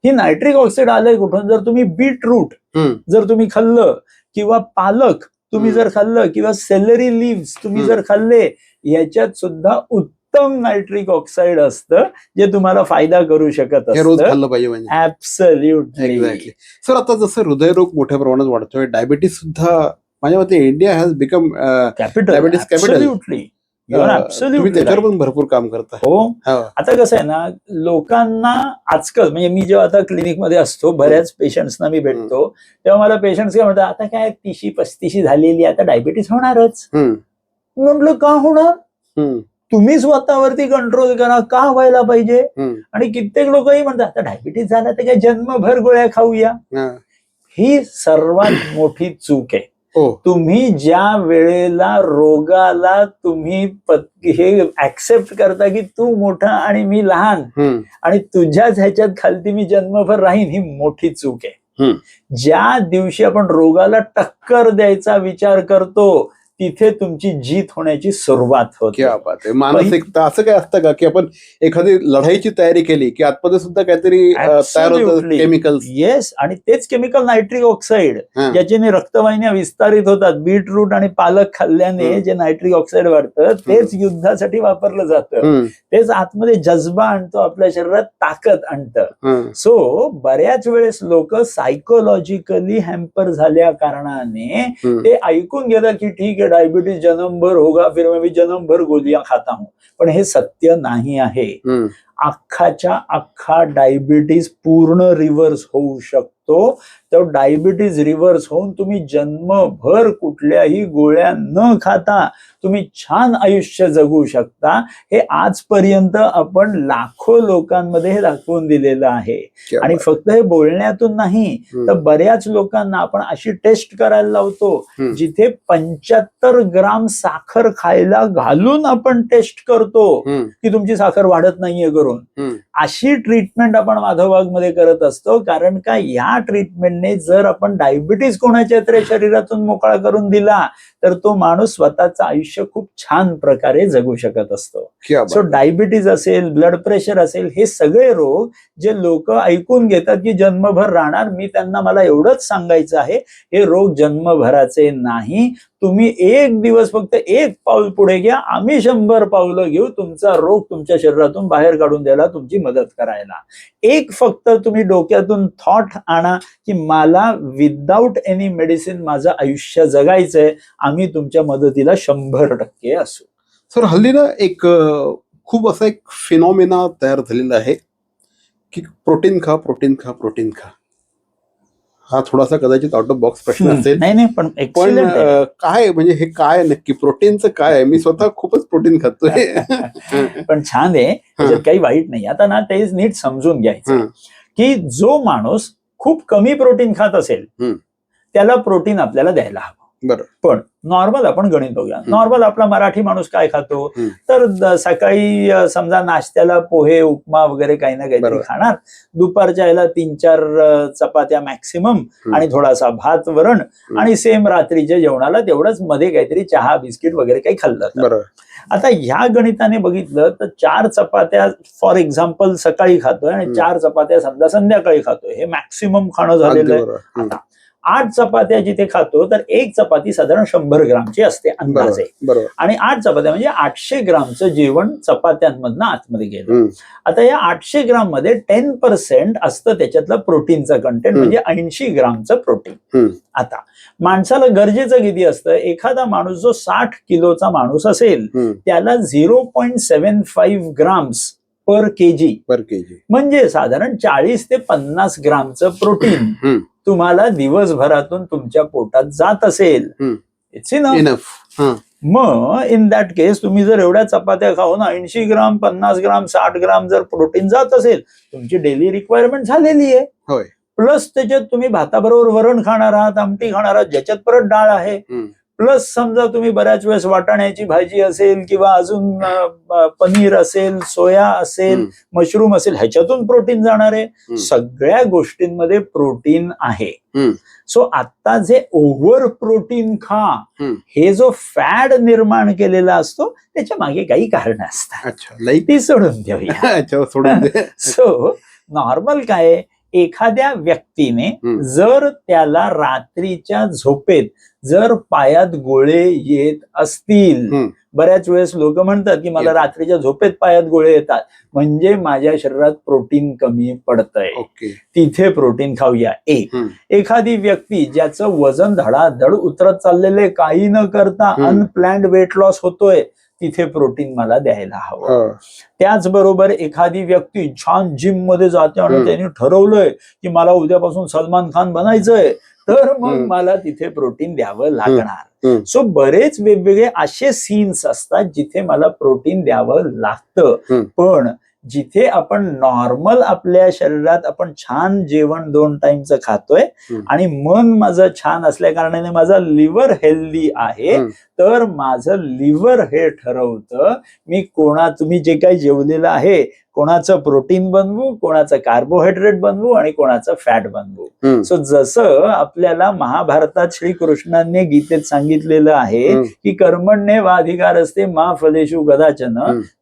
ही नायट्रिक ऑक्साईड आलंय कुठून? जर तुम्ही बीटरूट जर तुम्ही खाल्लं, किंवा पालक तुम्ही जर खाल्लं, किंवा सेलरी लिव्स तुम्ही जर खाल्ले, याच्यात सुद्धा उत्तम नायट्रिक ऑक्साईड असतं जे तुम्हाला फायदा करू शकत असतं. रोज खाल्लं पाहिजे म्हणजे. ऍब्सोल्युटली. सर, आता जसं हृदयरोग मोठ्या प्रमाणात वाढतोय, डायबिटीस सुद्धा माझ्या मते India has become diabetes capital. तुम्ही त्याच्यावर पण भरपूर काम करता. हो. आता कसं आहे ना, लोकांना आजकाल म्हणजे मी जेव्हा आता क्लिनिकमध्ये असतो, बऱ्याच पेशंट्सना मी भेटतो, तेव्हा मला पेशंट्स काय म्हणतात, आता काय 30-35 झालेली, आता डायबिटीस होणारच. म्हटलं का होणार? तुम्ही स्वतःवरती कंट्रोल करा, का व्हायला पाहिजे? आणि कित्येक लोकही म्हणतात आता डायबिटीस झाला तर काय जन्मभर गोळ्या खाऊया. ही सर्वात मोठी चूक आहे. तुम्ही ज्या वेळेला रोगाला तुम्ही हे ऍक्सेप्ट करता की तू मोठा आणि मी लहान आणि तुझ्याच ह्याच्यात खालती मी जन्मभर राहीन, ही मोठी चूक आहे. ज्या दिवशी आपण रोगाला टक्कर द्यायचा विचार करतो तिथे तुमची जीत होण्याची सुरुवात होते. क्या बात आहे. मानसिकता असं काय असतं का की आपण एखादी लढाईची तयारी केली की आतमध्ये सुद्धा काहीतरी तयार होतं केमिकल्स? येस, आणि तेच केमिकल नायट्रिक ऑक्साईड ज्याच्याने रक्तवाहिन्या विस्तारित होतात. बीटरूट आणि पालक खाल्ल्याने जे नायट्रिक ऑक्साईड वाढतं तेच युद्धासाठी वापरलं जातं. तेच आतमध्ये जज्बा आणतो, आपल्या शरीरात ताकद आणतं. सो बऱ्याच वेळेस लोक सायकोलॉजिकली हॅम्पर झाल्या कारणाने ते ऐकून घेतात की ठीक आहे, डायबिटीज जन्मभर होगा, फिर मैं भी जन्मभर गोलियां खाता हूं. पण हे सत्य नाही आहे. अख्खाच्या अख्खा डायबिटीज पूर्ण रिव्हर्स होऊ शकतो. तो डायबिटीज रिव्हर्स होऊन तुम्ही जन्मभर कुठल्याही गोळ्या न खाता तुम्ही छान आयुष्य जगू शकता. हे आजपर्यंत आपण लाखो लोकांमध्ये हे दाखवून दिलेलं आहे. आणि फक्त हे बोलण्यातून नाही तर बऱ्याच लोकांना आपण अशी टेस्ट करायला लावतो जिथे 75 ग्राम साखर खायला घालून आपण टेस्ट करतो की तुमची साखर वाढत नाहीये करून. अशी ट्रीटमेंट आपण माधवबाग मध्ये करत असतो. कारण का, या ट्रीटमेंटने जर आपण डायबिटीज कोणाच्या तरी शरीरातून मोकळा करून दिला तर तो माणूस स्वतःचं आयुष्य खूप छान प्रकारे जगू शकत असतो. सो डायबिटीज असेल, ब्लड प्रेशर असेल, हे सगळे रोग जे लोक ऐकून घेतात की जन्मभर राहणार, मला एवढंच सांगायचं आहे, हे रोग जन्मभराचे नाही. तुम्ही एक दिवस फक्त एक पाऊल पुढे घ्या, आम्ही 100 पावलं घेऊ तुमचा रोग तुमच्या शरीरातून बाहेर काढून द्यायला, तुमची मदत करायला. एक फक्त तुम्ही डोक्यातून थॉट आणा की मला विदाऊट एनी मेडिसिन माझं आयुष्य जगायचंय, आम्ही तुमच्या मदतीला 100% असू. सर, हल्ली ना एक खूप असा एक फिनॉमिना तयार झालेला आहे की प्रोटीन खा, प्रोटीन खा, प्रोटीन खा. हा थोडासा कदाचित आउट ऑफ बॉक्स प्रश्न असेल. नाही, पण काय म्हणजे हे काय नक्की प्रोटीनचं काय आहे? मी स्वतः खूपच प्रोटीन खातोय. पण छान आहे, त्याच्यात काही वाईट नाही. आता ना ते नीट समजून घ्यायचं की जो माणूस खूप कमी प्रोटीन खात असेल त्याला प्रोटीन आपल्याला द्यायला हवं. पण नॉर्मल आपण गणित बघूया. नॉर्मल आपला मराठी माणूस काय खातो तर सकाळी समजा नाश्त्याला पोहे, उपमा वगैरे काही ना काहीतरी खाणार. दुपारच्या याला 3-4 चपात्या मॅक्सिमम आणि थोडासा भात वरण, आणि सेम रात्रीच्या जेवणाला तेवढंच मध्ये काहीतरी चहा बिस्किट वगैरे काही खाल्लं. आता ह्या गणिताने बघितलं तर 4 चपात्या फॉर एक्झाम्पल सकाळी खातोय आणि 4 चपात्या समजा संध्याकाळी खातोय, हे मॅक्सिमम खाणं झालेलं आहे. आता 8 चपात्या जिथे खातो तर एक चपाती साधारण 100 ग्रामची असते अंदाजे, आणि 8 चपात्या म्हणजे 800 ग्रामचं जेवण चपात्यांमधनं आतमध्ये गेलं. आता या 800 ग्राम मध्ये 10% असतं त्याच्यातलं प्रोटीनचं कंटेंट, म्हणजे 80 ग्रामचं प्रोटीन. आता माणसाला गरजेचं किती असतं? एखादा माणूस जो 60 किलोचा माणूस असेल त्याला 0.75 ग्राम्स पर केजी म्हणजे साधारण 40 ते 50 ग्रामचं प्रोटीन तुम्हाला दिवसभरातून तुमच्या पोटात जात असेल. It's enough. मग इन दॅट केस तुम्ही जर एवढ्या चपात्या खाऊन 80 ग्राम, 50 ग्राम, 60 ग्राम जर प्रोटीन जात असेल, तुमची डेली रिक्वायरमेंट झालेली आहे. प्लस त्याच्यात तुम्ही भाताबरोबर वरण खाणार आहात, आमटी खाणार आहात, ज्याच्यात परत डाळ आहे. प्लस समजा तुम्ही बऱ्याच वेळेस वाटाण्याची भाजी असेल किंवा अजून पनीर असेल, सोया असेल, मशरूम असेल, ह्याच्यातून प्रोटीन जाणार आहे. सगळ्या गोष्टींमध्ये प्रोटीन आहे. सो आता जे ओव्हर प्रोटीन खा हे जो फॅड निर्माण केलेला असतो त्याच्या मागे काही कारण असतात, ती सोडून देऊया. सो नॉर्मल काय, एखाद्या व्यक्तीने जर त्याला रात्रीच्या झोपेत जर पायात गोळे येत असतील, बऱ्याच वेळेस लोक म्हणतात की मला रात्रीच्या झोपेत पायात गोळे येतात, म्हणजे माझ्या शरीरात प्रोटीन कमी पडतंय, तिथे प्रोटीन खाऊया. एखादी व्यक्ती ज्याचं वजन धडाधड उतरत चाललेले, काही न करता अनप्लॅन्ड वेट लॉस होतोय, तिथे प्रोटीन मला द्यायला हवं. त्याचबरोबर एखादी व्यक्ती छान जिम मध्ये जाते आणि त्यांनी ठरवलंय की मला उद्यापासून सलमान खान बनायचंय, तर मग मला तिथे प्रोटीन द्यावं लागणार. सो बरेच वेगवेगळे असे सीन्स असतात जिथे मला प्रोटीन द्यावं लागतं. पण जिथे आपण नॉर्मल आपल्या शरीरात आपण छान जेवण 2 टाइमचं खातोय आणि मन माझं छान असल्या कारणाने माझा लिव्हर हेल्दी आहे, तर माझं लिव्हर हे ठरवतं मी तुम्ही जे काही जेवलेलं आहे कोणाचं प्रोटीन बनवू, कोणाचं कार्बोहायड्रेट बनवू आणि कोणाचं फॅट बनवू. सो जसं आपल्याला महाभारतात श्रीकृष्णांनी गीतेत सांगितलेलं आहे की कर्मण्ये वाधिकार असते मा फलेषु कदाचन,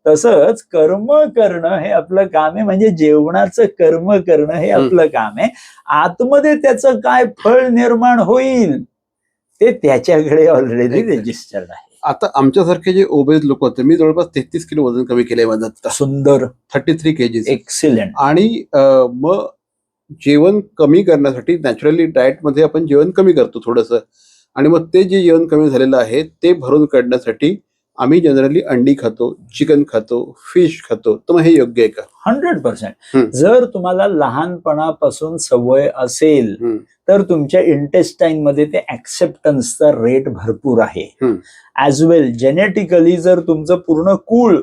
तसंच कर्म करणं हे आपलं काम आहे. म्हणजे जेवणाचं कर्म करणं हे आपलं काम आहे. आतमध्ये त्याचं काय फळ निर्माण होईल ते त्याच्याकडे ऑलरेडी रजिस्टर्ड आहे. आता आमच्यासारखे जे ओबेज लोक होते, मी जवळपास 33 किलो वजन कमी केलंय माझं. सुंदर, 33 kgs. एक्सिलेंट. आणि मग जेवण कमी करण्यासाठी नॅचरली डाएटमध्ये आपण जेवण कमी करतो थोडंसं, आणि मग ते जे जेवण कमी झालेलं आहे ते भरून काढण्यासाठी आम्ही जनरली अंडी खातो, चिकन खातो, फिश खातो. तर मग हे योग्य आहे का? 100%. जर तुम्हाला लहानपणापासून सवय असेल तर तुमच्या इंटेस्टाईन मध्ये ते ऍक्सेप्टन्सचा रेट भरपूर आहे. ऍज वेल जेनेटिकली जर तुमचं पूर्ण कुळ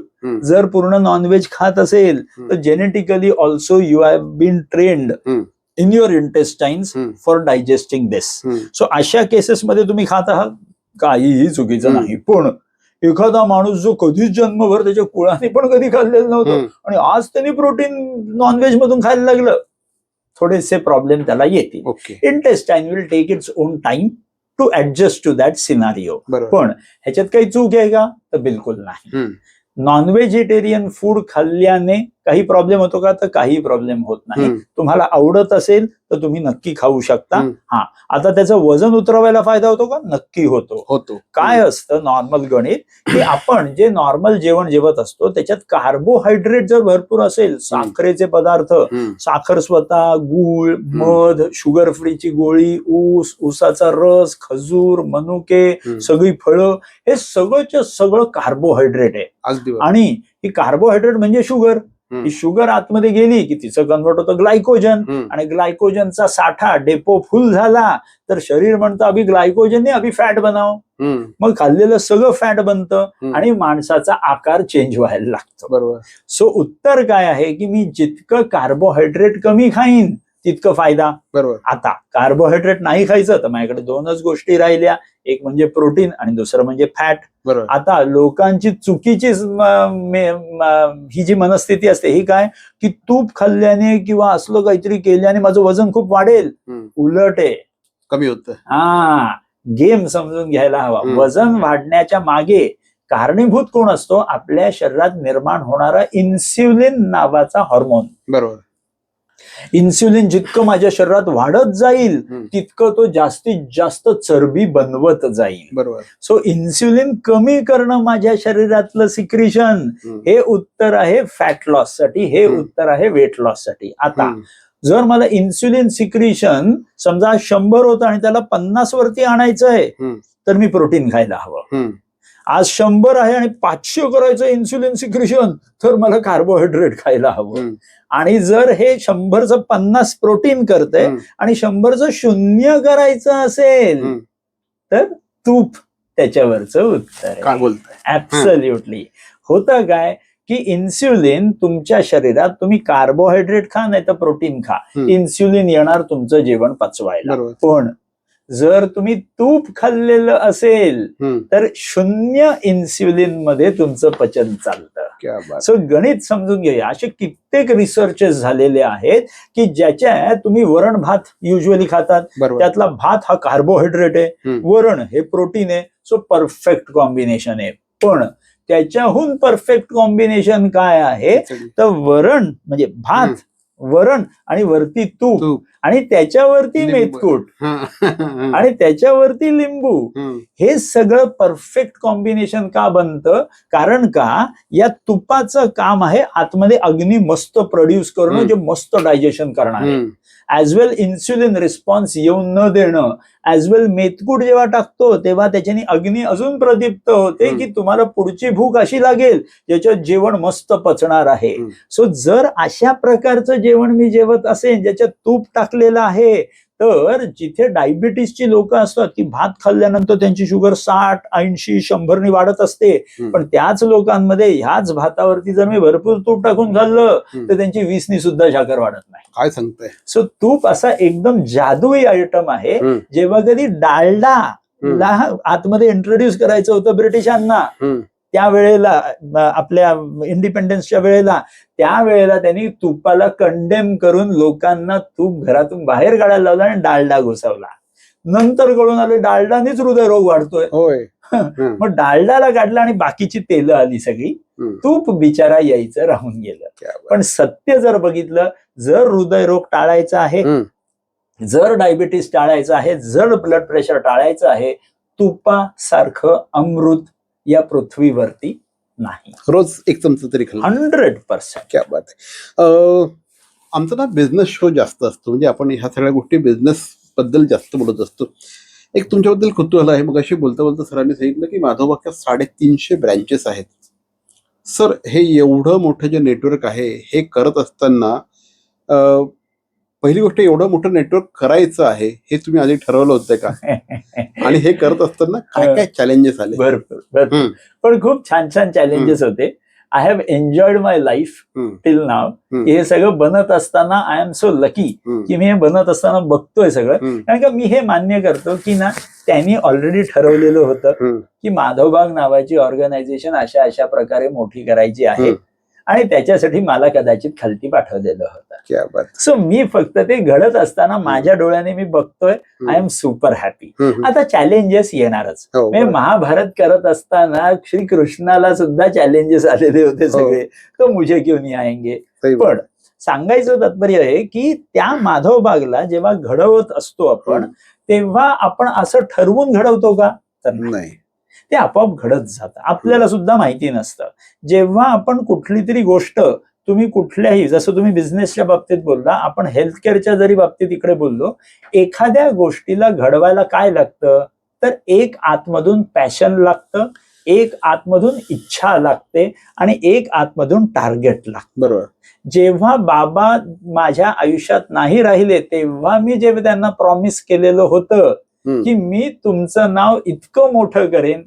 जर पूर्ण नॉनव्हेज खात असेल तर genetically also you have been trained in your intestines for digesting this. So अशा केसेसमध्ये तुम्ही खात आहात, काहीही चुकीचं नाही. पण एखादा माणूस जो कधीच जन्मभर त्याच्या कुळाने पण कधी खाल्लेलं नव्हतं आणि आज त्यांनी प्रोटीन नॉनव्हेज मधून खायला लागलं, थोडेसे प्रॉब्लेम त्याला येतील. Intestine will take its own time to adjust to that scenario. पण ह्याच्यात काही चूक आहे का? तर बिलकुल नाही. नॉन व्हेजिटेरियन फूड खाल्ल्याने काही प्रॉब्लेम होतो का? तर काही प्रॉब्लेम होत नाही. तुम्हाला आवडत असेल तर तुम्ही नक्की खाऊ शकता. हा, आता त्याचं वजन उतरवायला फायदा होतो का? नक्की होतो. काय असतं नॉर्मल गणित, की आपण जे नॉर्मल जेवण जेवत असतो त्याच्यात कार्बोहायड्रेट जर भरपूर असेल, साखरेचे पदार्थ, साखर स्वतः, गूळ, मध, शुगर फ्रीची गोळी, ऊसाचा रस, खजूर, मनुके, सगळी फळं, हे सगळंच्या सगळं कार्बोहायड्रेट आहे. आणि ही कार्बोहायड्रेट म्हणजे शुगर. ही शुगर आतमध्ये गेली की तिचं कन्वर्ट होतं ग्लायकोजन, आणि ग्लायकोजनचा साठा डेपो फुल झाला तर शरीर म्हणतं अभि ग्लायकोजन नाही, अभि फॅट बनाव. मग खाल्लेलं सगळं फॅट बनतं आणि माणसाचा आकार चेंज व्हायला लागतो. बरोबर. सो उत्तर काय आहे की मी जितकं कार्बोहायड्रेट कमी खाईन तितकं फायदा. बरोबर. आता कार्बोहायड्रेट नाही खायचं तर माझ्याकडे दोनच गोष्टी राहिल्या, एक म्हणजे प्रोटीन आणि दुसरं म्हणजे फॅट. आता लोकांची चुकीची ही जी मनस्थिती असते ही काय, की तूप खाल्ल्याने किंवा असलं काहीतरी केल्याने माझं वजन खूप वाढेल. उलट आहे, कमी होतं. गेम समजून घ्यायला हवा. वजन वाढण्याच्या मागे कारणीभूत कोण असतो? आपल्या शरीरात निर्माण होणारा इन्स्युलिन नावाचा हॉर्मोन. बरोबर. इन्स्युलिन जितकं माझ्या शरीरात वाढत जाईल तितकं तो जास्तीत जास्त चरबी बनवत जाईल. बरोबर. सो इन्स्युलिन कमी करणं माझ्या शरीरातलं सिक्रिशन, हे उत्तर आहे फॅट लॉस साठी, हे उत्तर आहे वेट लॉस साठी. आता जर मला इन्स्युलिन सिक्रिशन समजा 100 होतं आणि त्याला 50 वरती आणायचं आहे तर मी प्रोटीन खायला हवं. आज 100 आहे आणि 500 करायचं इन्स्युलिन सिक्रिशन तर मला कार्बोहायड्रेट खायला हवं. आणि जर हे 100चं 50 प्रोटीन करतंय आणि 100चं 0 करायचं असेल तर तूप त्याच्यावरचं उत्तर आहे. काय बोलताय? ऍब्सोल्युटली. होतं काय की इन्स्युलिन तुमच्या शरीरात, तुम्ही कार्बोहायड्रेट खा नाही तर प्रोटीन खा, इन्स्युलिन येणार तुमचं जेवण पचवायला. पण जर तुम्ही तूप खाल्लेलं असेल तर 0 इन्स्युलिन मध्ये तुमचं पचन चालतं. सो गणित समजून घ्या. असे कित्येक रिसर्चेस झालेले आहेत की ज्याच्या तुम्ही वरण भात युजली खातात, त्यातला भात हा कार्बोहायड्रेट आहे, वरण हे प्रोटीन आहे. सो परफेक्ट कॉम्बिनेशन आहे. पण त्याच्याहून परफेक्ट कॉम्बिनेशन काय आहे तर वरण म्हणजे भात, वरण आणि वरती तूप आणि त्याच्यावरती मेथकूट आणि त्याच्यावरती लिंबू, हे सगळं परफेक्ट कॉम्बिनेशन का बनतं? कारण का या तुपाचं काम आहे आतमध्ये अग्नी मस्त प्रोड्यूस करणं, जे मस्त डायजेशन करणार आहे. ऍज वेल इन्स्युलिन रिस्पॉन्स येऊन न देणं. ऍज वेल मेथकूट जेव्हा टाकतो तेव्हा त्याच्याने अग्नी अजून प्रदीप्त होते की तुम्हाला पुढची भूक अशी लागेल ज्याच्यात जेवण मस्त पचणार आहे. सो जर अशा प्रकारचं जेवण मी जेवत असेल ज्याच्यात तूप टाकलेलं आहे तर जिथे डायबिटीसची लोक असतात की भात खाल्ल्यानंतर त्यांची शुगर 60, 80, 100 वाढत असते, पण त्याच लोकांमध्ये ह्याच भातावरती जर मी भरपूर तूप टाकून खाल्लं तर त्यांची 20 सुद्धा साखर वाढत नाही. काय सांगताय? सो तूप असा एकदम जादुई आयटम आहे. जेव्हा कधी डालडा आतमध्ये इंट्रोड्यूस करायचं होतं ब्रिटिशांना त्यावेळेला आपल्या इंडिपेंडन्सच्या वेळेला त्यावेळेला त्यांनी तुपाला कंडेम करून लोकांना तूप घरातून बाहेर काढायला लावला आणि डालडा घुसवला. नंतर कळून आले डालडानेच हृदयरोग वाढतोय. होय. मग डालडाला काढला आणि बाकीची तेलं आली सगळी, तूप बिचारा यायचं राहून गेलं. पण सत्य जर बघितलं, जर हृदयरोग टाळायचा आहे, जर डायबिटीस टाळायचं आहे, जर ब्लड प्रेशर टाळायचं आहे, तुपासारखं अमृत या पृथ्वीवरती नाही. रोज एक चमचा तरी खाल्ला. 100%. क्या बात आहे. आमचा ना बिझनेस शो जास्त असतो, म्हणजे आपण ह्या सगळ्या गोष्टी बिझनेस बद्दल जास्त बोलत असतो. एक तुमच्याबद्दल कुतूहल आहे. मग अशी बोलता बोलता सरांनी सांगितलं की माधवबागच्या 350 ब्रँचेस आहेत. सर, हे एवढं मोठं जे नेटवर्क आहे हे करत असताना पहिली गोष्ट, एवढं मोठं नेटवर्क करायचं आहे हे तुम्ही आधी ठरवलं होतं का? आणि हे करत असताना काय काय चॅलेंजेस आले? भरपूर पण खूप छान छान चॅलेंजेस होते. I have enjoyed my life till नाव. हे सगळं बनत असताना आय एम सो लकी की मी हे बनत असताना बघतोय सगळं. कारण का मी हे मान्य करतो की ना, त्यांनी ऑलरेडी ठरवलेलं होतं की माधवबाग नावाची ऑर्गनायझेशन अशा अशा प्रकारे मोठी करायची आहे आणि त्याच्यासाठी मला कदाचित खालती पाठवलेलं होतं. सो मी फक्त ते घडत असताना माझ्या डोळ्याने मी बघतोय. I am super happy. आता चॅलेंजेस येणारच. महाभारत करत असताना श्रीकृष्णाला सुद्धा चॅलेंजेस आलेले होते सगळे. तो मुझे क्यों नहीं आएंगे. पण सांगायचं तात्पर्य आहे की त्या माधवबागला जेव्हा घडवत असतो आपण, तेव्हा आपण असं ठरवून घडवतो का? तर नाही, ते आपोआप घडत जातं. आपल्याला सुद्धा माहिती नसतं. जेव्हा आपण कुठली तरी गोष्ट, तुम्ही कुठल्याही, जसं तुम्ही बिझनेसच्या बाबतीत बोलला, आपण हेल्थकेअरच्या जरी बाबतीत इकडे बोललो, एखाद्या गोष्टीला घडवायला काय लागतं? तर एक आतमधून पॅशन लागतं, एक आतमधून इच्छा लागते आणि एक आतमधून टार्गेट लागतं. बरोबर. जेव्हा बाबा माझ्या आयुष्यात नाही राहिले, तेव्हा मी जेव्हा त्यांना प्रॉमिस केलेलं होतं की मी तुमचं नाव इतकं मोठं करेन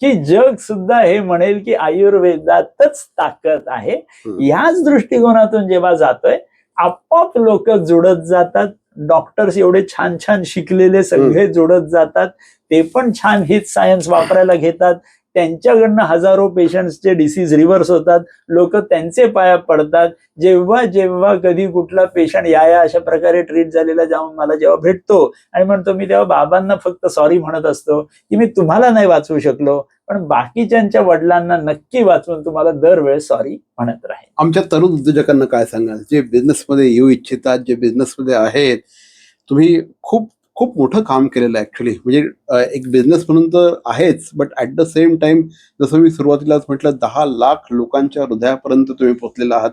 की जग सुद्धा हे म्हणेल की आयुर्वेदातच ताकद आहे, याच दृष्टिकोनातून जेव्हा जातोय, आपोआप लोक जुडत जातात. डॉक्टर्स एवढे छान छान शिकलेले सगळे जुडत जातात. ते पण छान हिच सायन्स वापरायला घेतात. त्यांच्याकडनं हजारो पेशंट्सचे डिसीज रिव्हर्स होतात. लोक त्यांचे पाया पडतात. जेव्हा जेव्हा कधी कुठला पेशंट या अशा प्रकारे ट्रीट झालेला जाऊन मला जेव्हा भेटतो आणि म्हणतो, मी तेव्हा बाबांना फक्त सॉरी म्हणत असतो की मी तुम्हाला नाही वाचवू शकलो, पण बाकीच्यांच्या वडिलांना नक्की वाचवून तुम्हाला दरवेळेस सॉरी म्हणत राहील. आमच्या तरुण उद्योजकांना काय सांगाल, जे बिझनेसमध्ये येऊ इच्छितात, जे बिझनेसमध्ये आहेत? तुम्ही खूप खूप मोठं काम केलेलं आहे ऍक्च्युली. म्हणजे एक बिझनेस म्हणून तर आहेच, but at the same time, जसं मी सुरुवातीलाच म्हटलं, 10 लाख लोकांच्या हृदयापर्यंत तुम्ही पोहोचलेला आहात.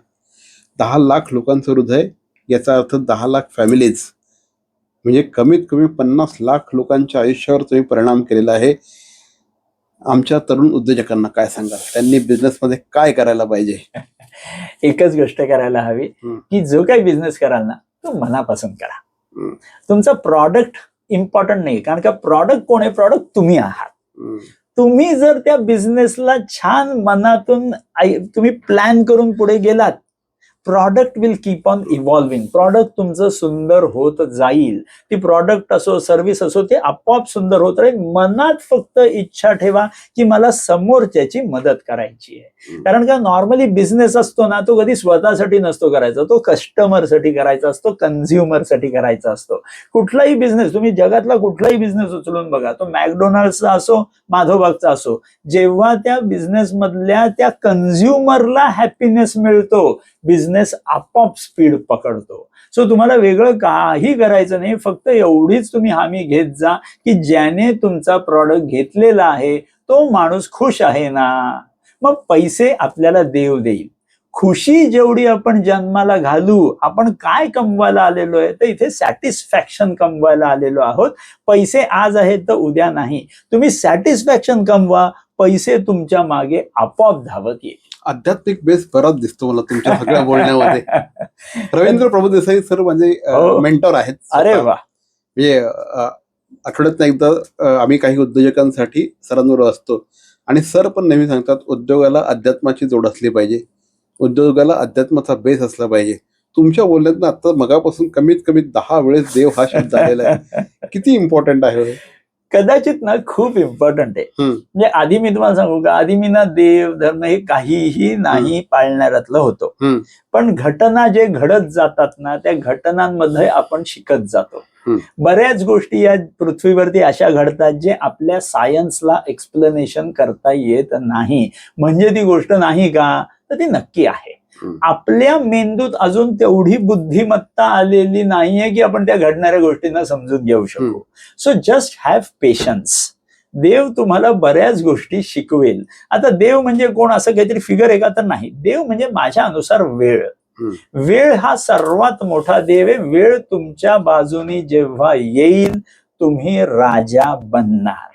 10 लाख लोकांचं हृदय, याचा अर्थ 10 लाख फॅमिलीज, म्हणजे कमीत कमी 50 लाख लोकांच्या आयुष्यावर तुम्ही परिणाम केलेला आहे. आमच्या तरुण उद्योजकांना काय सांगाल, त्यांनी बिझनेसमध्ये काय करायला पाहिजे? एकच गोष्ट करायला हवी की जो काही बिझनेस कराल ना, तो मनापासून करा. तुमचा प्रॉडक्ट इम्पॉर्टंट नाही, कारण का प्रॉडक्ट कोण आहे? प्रॉडक्ट तुम्ही आहात. तुम्ही जर त्या बिझनेसला छान मनातून तुम्ही प्लॅन करून पुढे गेलात, product will keep on evolving. Product तुमचं सुंदर होत जाईल. ती प्रॉडक्ट असो, सर्व्हिस असो, ते आपोआप सुंदर होत राहील. मनात फक्त इच्छा ठेवा की मला समोरच्याची मदत करायची आहे. कारण का नॉर्मली बिझनेस असतो ना, तो कधी स्वतःसाठी नसतो करायचा, तो कस्टमरसाठी करायचा असतो, कन्झ्युमरसाठी करायचा असतो. कुठलाही बिझनेस, तुम्ही जगातला कुठलाही बिझनेस उचलून बघा, तो मॅकडोनाल्डचा असो, माधवबागचा असो, जेव्हा त्या बिझनेस मधल्या त्या कन्झ्युमरला हॅपीनेस मिळतो, बिझनेस आपोआप स्पीड पकडतो. सो तुम्हाला वेगळं काही करायचं नाही, फक्त एवढीच तुम्ही हमी घेत जा की ज्याने तुमचा प्रॉडक्ट घेतलेला आहे तो माणूस खुश आहे ना, मग पैसे आपल्याला देव देईल. खुशी जेवढी आपण जन्माला घालू, आपण काय कमवायला आलेलो आहे? तर इथे सॅटिस्फॅक्शन कमवायला आलेलो आहोत. पैसे आज आहेत तर उद्या नाही. तुम्ही सॅटिस्फॅक्शन कमवा, पैसे तुमच्या मागे आपोआप धावत येईल. आध्यात्मिक बेस बराच दिसतो मला तुमच्या सगळ्या बोलण्यामध्ये. रवींद्र प्रभुदेसाई सर माझे मेंटॉर आहेत. अरे वा. म्हणजे आठवड्यात एकदा आम्ही काही उद्योजकांसाठी सरांवर असतो आणि सर पण नेहमी सांगतात, उद्योगाला अध्यात्माची जोड असली पाहिजे, उद्योगाला अध्यात्माचा बेस असला पाहिजे. तुमच्या बोलण्यात आता मगापासून कमीत कमी 10 वेळेस देव हा शब्द आलेला आहे. किती इम्पॉर्टंट आहे. कदाचित ना खूप इम्पॉर्टंट आहे. हम्म. म्हणजे आधी मी तुम्हाला सांगू का, आधी मी ना देव धर्म हे काहीही नाही पाळणाऱ्यातलं होतो. हम्म. पण घटना जे घडत जातात ना, त्या घटनांमध्ये आपण शिकत जातो. बऱ्याच गोष्टी या पृथ्वीवरती अशा घडतात जे आपल्या सायन्सला एक्सप्लेनेशन करता येत नाही. म्हणजे ती गोष्ट नाही का, तर ती नक्की आहे. आपल्या मेंदूत अजून तेवढी बुद्धिमत्ता आलेली नाहीये की आपण त्या घडणाऱ्या गोष्टींना समजून घेऊ शकू. So just have patience. देव तुम्हाला बऱ्याच गोष्टी शिकवेल. आता देव म्हणजे कोण, असं काहीतरी फिगर आहे का, तर नाही. देव म्हणजे माझ्या अनुसार वेळ. वेळ हा सर्वात मोठा देव आहे. वेळ तुमच्या बाजूनी जेव्हा येईल तुम्ही राजा बनणार.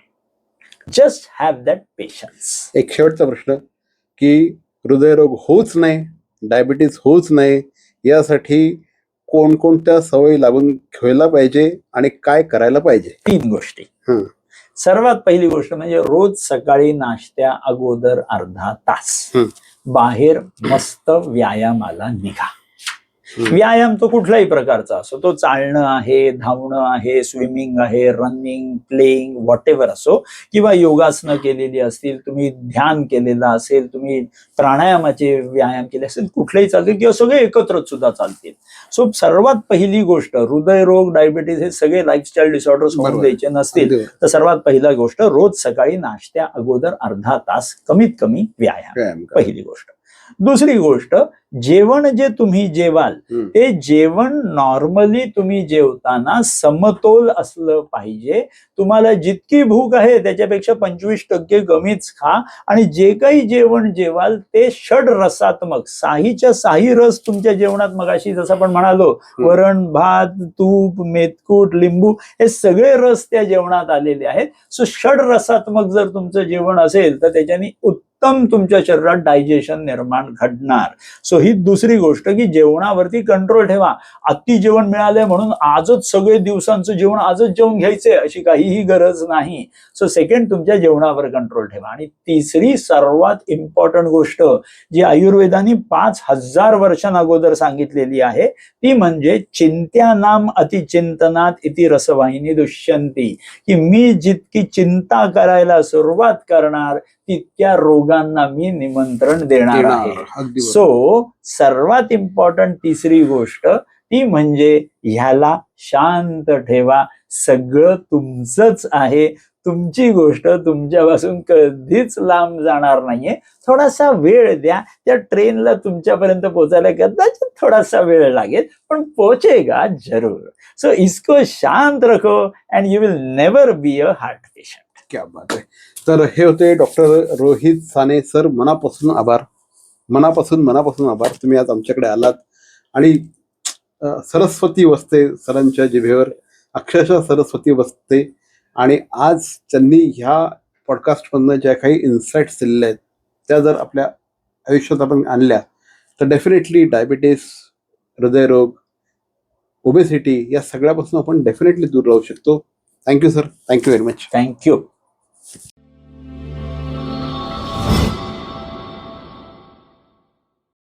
Just have that patience. एक शेवटचा प्रश्न की हृदयरोग होऊच नाही, डायबिटीज होऊच नाही, यासाठी कोणकोणत्या सवयी लागून घ्यायला पाहिजे आणि काय करायला पाहिजे? 3 गोष्टी. सर्वात पहिली गोष्ट म्हणजे रोज सकाळी नाश्त्या अगोदर अर्धा तास बाहेर मस्त व्यायामाला निघा. व्यायाम तो कुठल्याही प्रकारचा असो, तो चालणं आहे, धावणं आहे, स्विमिंग आहे, रनिंग, प्लेइंग, व्हॉटेव्हर असो, किंवा योगासनं केलेली असतील, तुम्ही ध्यान केलेलं असेल, तुम्ही प्राणायामाचे व्यायाम केले असेल, कुठलेही चालतील किंवा सगळे एकत्र सुद्धा चालतील. सो सर्वात पहिली गोष्ट, हृदयरोग, डायबिटीज हे सगळे लाईफस्टाईल डिसऑर्डर्स होऊन द्यायचे नसतील तर सर्वात पहिला गोष्ट, रोज सकाळी नाश्त्या अगोदर अर्धा तास कमीत कमी व्यायाम. पहिली गोष्ट. दुसरी गोष्ट, जेवण जे तुम्ही जेवाल ते जेवण नॉर्मली तुम्ही जेवताना समतोल असलं पाहिजे. तुम्हाला जितकी भूक आहे त्याच्यापेक्षा 25% कमीच खा. आणि जे काही जेवण जेवाल ते षड रसात्मक, साहीच्या साही रस तुमच्या जेवणात, मगाशी जसं आपण म्हणालो, वरण, भात, तूप, मेथकूट, लिंबू हे सगळे रस त्या जेवणात आलेले आहेत. सो षड रसात्मक जर तुमचं जेवण असेल तर त्याच्याने उत्तम तुमच्या शरीरात डायजेशन निर्माण घडणार. सो ही दुसरी गोष्ट की जेवणावरती कंट्रोल ठेवा. अति जेवण मिळालंय म्हणून आजच सगळे दिवसांचं जेवण आजच जेवण घ्यायचंय अशी काहीही गरज नाही. सो सेकंड, तुमच्या जेवणावर कंट्रोल ठेवा. आणि तिसरी सर्वात इम्पॉर्टंट गोष्ट जी आयुर्वेदाने 5000 वर्षांअगोदर सांगितलेली आहे ती म्हणजे चिंत्यानाम अतिचिंतनात इति रसवाहिनी दुष्यंती. की मी जितकी चिंता करायला सुरुवात करणार तितक्या रोगांना मी निमंत्रण देणार आहे. सो सर्वात इम्पॉर्टंट तिसरी गोष्ट ती म्हणजे ह्याला शांत ठेवा. सगळं तुमचंच आहे. तुमची गोष्ट तुमच्यापासून कधीच लांब जाणार नाहीये. थोडासा वेळ द्या. त्या ट्रेनला तुमच्यापर्यंत पोहोचायला कदाचित थोडासा वेळ लागेल पण पोहोचेगा जरूर. सो इसको शांत रखो and you will never be a heart patient. क्या बात आहे. तर हे होते डॉक्टर रोहित साने सर. मनापासून आभार, मनापासून आभार. तुम्ही आज आमच्याकडे आलात आणि सरस्वती बसते सरांच्या जिभेवर, अक्षरशः सरस्वती बसते. आणि आज त्यांनी ह्या पॉडकास्टमधनं ज्या काही इन्साइट्स दिलेल्या आहेत त्या जर आपल्या आयुष्यात आपण आणल्या तर डेफिनेटली डायबिटीस, हृदयरोग, ओबेसिटी या सगळ्यापासून आपण डेफिनेटली दूर राहू शकतो. Thank you sir. Thank you very much. Thank you.